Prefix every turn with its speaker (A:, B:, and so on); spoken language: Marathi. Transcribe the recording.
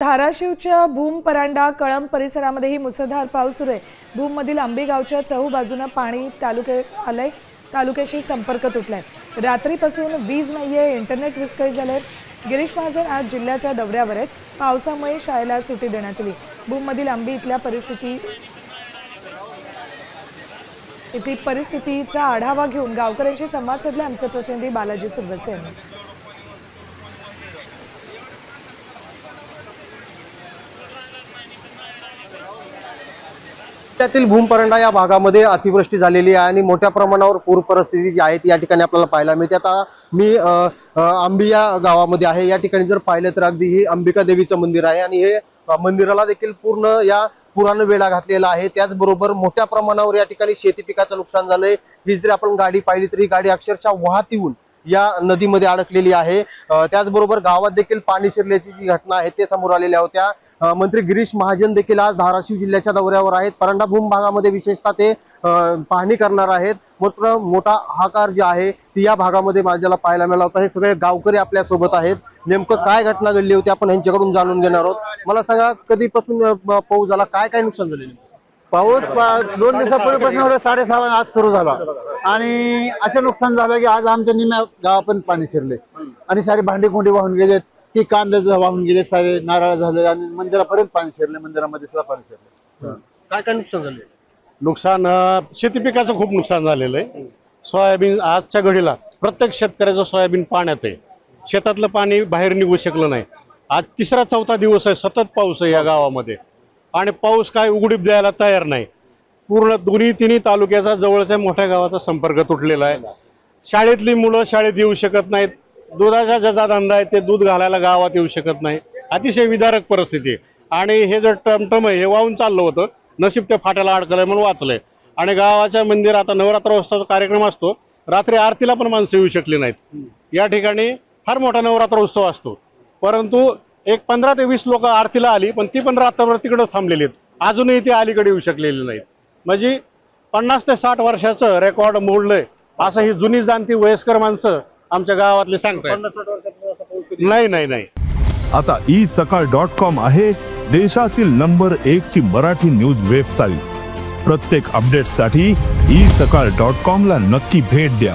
A: धाराशिवच्या भूम परांडा कळंब परिसरामध्येही मुसळधार पाऊस सुरू आहे। भूममधील आंबी गावच्या चहू बाजूने पाणी तालुक्याशी संपर्क तुटलाय। रात्रीपासून वीज नाहीये, इंटरनेट विस्कळीत झाले। गिरीश महाजन आज जिल्ह्याच्या दौऱ्यावर आहेत। पावसामुळे शाळेला सुट्टी देण्यात आली। भूममधील आंबी इथल्या परिस्थितीचा आढावा घेऊन गावकऱ्यांशी संवाद साधला आमचे प्रतिनिधी बालाजी सुरवसे यांनी।
B: त्यातील भूम परांडा या भागामध्ये अतिवृष्टी झालेली आहे आणि मोठ्या प्रमाणावर पूर परिस्थिती जी आहे ती या ठिकाणी आपल्याला पाहायला मिळते। आता मी आंबी या गावामध्ये आहे। या ठिकाणी जर पाहिलं तर अगदी ही अंबिका देवीचं मंदिर आहे आणि हे मंदिराला देखील पूर्ण या पुरानं वेढा घातलेला आहे। त्याचबरोबर मोठ्या प्रमाणावर या ठिकाणी शेती पिकाचं नुकसान झालंय। ही जरी आपण गाडी पाहिली तरी गाडी अक्षरशः वाहत येऊन या नदीमध्ये अडकलेली आहे। त्याचबरोबर गावात देखील पाणी शिरल्याची जी घटना आहे ते समोर आलेल्या होत्या। मंत्री गिरीश महाजन देखील आज धाराशिव जिल्ह्याच्या दौऱ्यावर आहेत। परांडा भूम भागामध्ये विशेषतः ते पाहणी करणार आहेत। मोठा हाकार जे आहे ती या भागामध्ये माझ्याला पाहायला मिळाला होता। हे सगळे गावकरी आपल्या सोबत आहेत। नेमकं काय घटना घडली होती आपण यांच्याकडून जाणून घेणार आहोत। मला सांगा, कधीपासून पाऊस झाला, काय नुकसान झालेलं?
C: पाऊस 2 दिवसापूर्वीपासून 6:30 आज सुरू झाला आणि असं नुकसान झालं की आज आमच्या निम्या गावापर्यंत पाणी शिरले आणि सारे भांडी कुंडी वाहून गेलेत, की कांदे वाहून गेले, सारे नारळ झाले आणि मंदिरापर्यंत पाणी शिरले, मंदिरामध्ये सुद्धा पाणी शिरले।
B: काय नुकसान झाले?
D: नुकसान शेती पिकाचं खूप नुकसान झालेलं आहे। सोयाबीन आजच्या घडीला प्रत्येक शेतकऱ्याचं सोयाबीन पाण्यात आहे। शेतातलं पाणी बाहेर निघू शकलं नाही। आज 3-4 दिवस आहे सतत पाऊस आहे या गावामध्ये आणि पाऊस काय उघडीप द्यायला तयार नाही। पूर्ण दोन्ही तालुक्याचा जवळच्या मोठ्या गावाचा संपर्क तुटलेला आहे। शाळेतली मुलं शाळेत येऊ शकत नाहीत। दुधाचा ज्याचा धंदा आहे ते दूध घालायला गावात येऊ शकत नाही। अतिशय विदारक परिस्थिती आहे आणि हे जर टमटम आहे हे वाहून चाललं होतं, नशीब ते फाट्याला अडकलंय म्हणून वाचलंय। आणि गावाच्या मंदिर आता नवरात्रोत्सवाचा कार्यक्रम असतो, रात्री आरतीला पण माणसं येऊ शकली नाहीत। या ठिकाणी फार मोठा नवरात्रोत्सव असतो, परंतु एक 15 ते 20 लोक आरतीला आली, पण ती पण रात्रभर तिकडेच थांबलेली आहेत। अजूनही ती अलीकडे येऊ शकलेली नाहीत। म्हणजे 50 ते 60 वर्षाचं रेकॉर्ड मोडलंय असं ही जुनी जाणती वयस्कर माणसं आमच्या गावातले सांगतात। नाही
E: आता isakal.com आहे देशातील नंबर 1 ची मराठी न्यूज वेबसाईट। प्रत्येक अपडेटसाठी isakal.com ला नक्की भेट द्या।